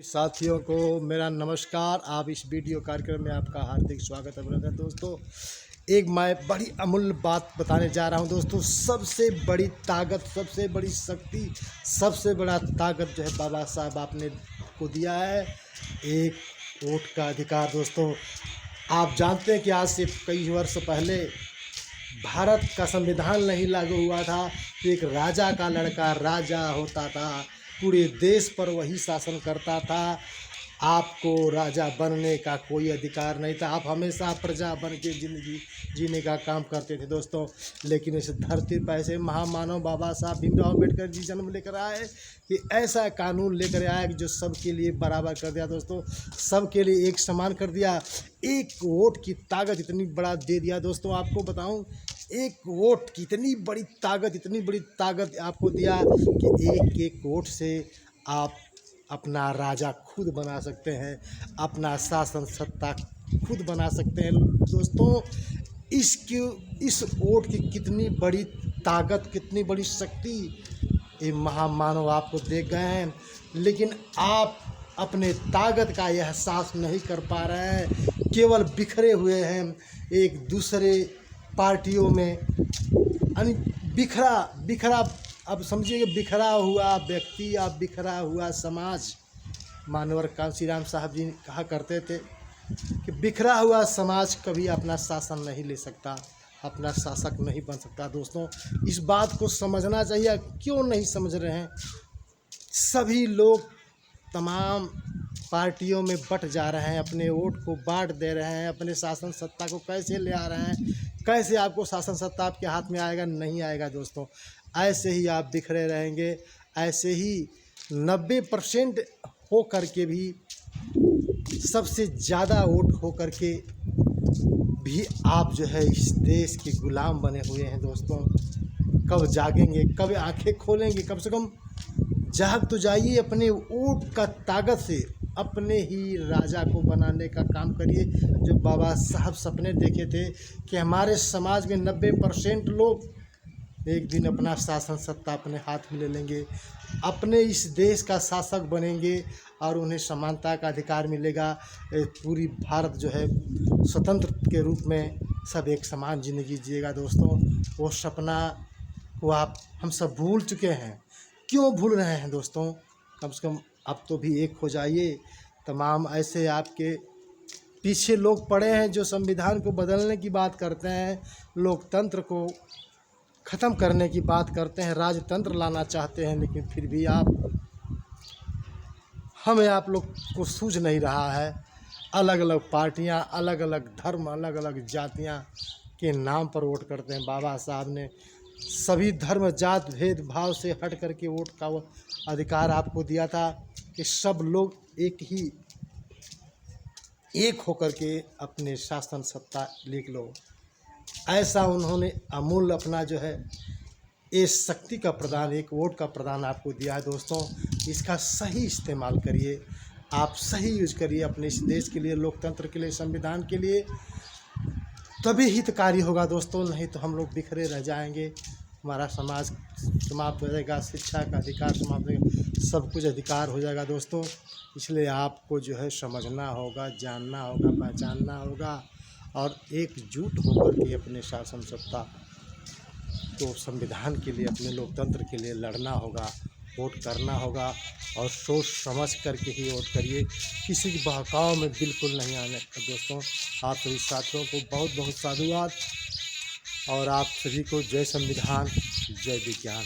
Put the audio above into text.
साथियों को मेरा नमस्कार। आप इस वीडियो कार्यक्रम में आपका हार्दिक स्वागत है दोस्तों। एक मैं बड़ी अमूल्य बात बताने जा रहा हूं दोस्तों। सबसे बड़ी ताकत, सबसे बड़ी शक्ति, सबसे बड़ा ताकत जो है बाबा साहब आपने को दिया है, एक वोट का अधिकार। दोस्तों आप जानते हैं कि आज से कई वर्ष पहले भारत का संविधान नहीं लागू हुआ था कि एक राजा का लड़का राजा होता था, पूरे देश पर वही शासन करता था। आपको राजा बनने का कोई अधिकार नहीं था, आप हमेशा प्रजा बन के ज़िंदगी जीने का काम करते थे दोस्तों। लेकिन इस धरती पर ऐसे महामानव बाबा साहब भीमराव अम्बेडकर जी जन्म लेकर आए कि ऐसा कानून लेकर आया कि जो सबके लिए बराबर कर दिया दोस्तों, सबके लिए एक समान कर दिया। एक वोट की ताकत इतनी बड़ा दे दिया दोस्तों। आपको बताऊं, एक वोट की इतनी बड़ी ताकत आपको दिया कि एक एक वोट से आप अपना राजा खुद बना सकते हैं, अपना शासन सत्ता खुद बना सकते हैं दोस्तों। इस वोट की कितनी बड़ी ताकत, कितनी बड़ी शक्ति ये महामानव आपको दे गए हैं, लेकिन आप अपने ताकत का एहसास नहीं कर पा रहे हैं। केवल बिखरे हुए हैं एक दूसरे पार्टियों में, यानी बिखरा अब समझिए कि बिखरा हुआ व्यक्ति या बिखरा हुआ समाज। मानवर कांशीराम साहब जी कहा करते थे कि बिखरा हुआ समाज कभी अपना शासन नहीं ले सकता, अपना शासक नहीं बन सकता। दोस्तों इस बात को समझना चाहिए। क्यों नहीं समझ रहे हैं? सभी लोग तमाम पार्टियों में बट जा रहे हैं, अपने वोट को बांट दे रहे हैं, अपने शासन सत्ता को कैसे ले आ रहे हैं। कैसे आपको शासन सत्ता आपके हाथ में आएगा? नहीं आएगा दोस्तों। ऐसे ही आप बिखरे रहेंगे, ऐसे ही 90% हो करके भी, सबसे ज़्यादा वोट हो करके भी आप जो है इस देश के गुलाम बने हुए हैं दोस्तों। कब जागेंगे, कब आंखें खोलेंगे? कम से कम जाग तो जाइए। अपने वोट का ताकत से अपने ही राजा को बनाने का काम करिए। जो बाबा साहब सपने देखे थे कि हमारे समाज में 90% लोग एक दिन अपना शासन सत्ता अपने हाथ में ले लेंगे, अपने इस देश का शासक बनेंगे और उन्हें समानता का अधिकार मिलेगा। पूरी भारत जो है स्वतंत्र के रूप में सब एक समान ज़िंदगी जिएगा दोस्तों। वो सपना को हम सब भूल चुके हैं। क्यों भूल रहे हैं दोस्तों? कम से कम अब तो भी एक हो जाइए। तमाम ऐसे आपके पीछे लोग पड़े हैं जो संविधान को बदलने की बात करते हैं, लोकतंत्र को ख़त्म करने की बात करते हैं, राजतंत्र लाना चाहते हैं, लेकिन फिर भी आप लोग को सूझ नहीं रहा है। अलग अलग पार्टियां, अलग अलग धर्म, अलग अलग जातियां के नाम पर वोट करते हैं। बाबा साहब ने सभी धर्म जात भेदभाव से हट करके वोट का वो अधिकार आपको दिया था कि सब लोग एक होकर के अपने शासन सत्ता लिख लो। ऐसा उन्होंने अमूल्य अपना जो है ये शक्ति का प्रदान, एक वोट का प्रदान आपको दिया है दोस्तों। इसका सही इस्तेमाल करिए, आप सही यूज करिए अपने इस देश के लिए, लोकतंत्र के लिए, संविधान के लिए। तभी हितकारी होगा दोस्तों, नहीं तो हम लोग बिखरे रह जाएंगे। हमारा समाज समाप्त हो जाएगा, शिक्षा का अधिकार समाप्त हो जाएगा, सब कुछ अधिकार हो जाएगा दोस्तों। इसलिए आपको जो है समझना होगा, जानना होगा, पहचानना होगा और एकजुट होकर के अपने शासन सत्ता तो संविधान के लिए, अपने लोकतंत्र के लिए लड़ना होगा, वोट करना होगा। और सोच समझ करके ही वोट करिए, किसी के बहकाव में बिल्कुल नहीं आने का दोस्तों। आप सभी साथियों को बहुत बहुत साधुवाद और आप सभी को जय संविधान, जय विज्ञान।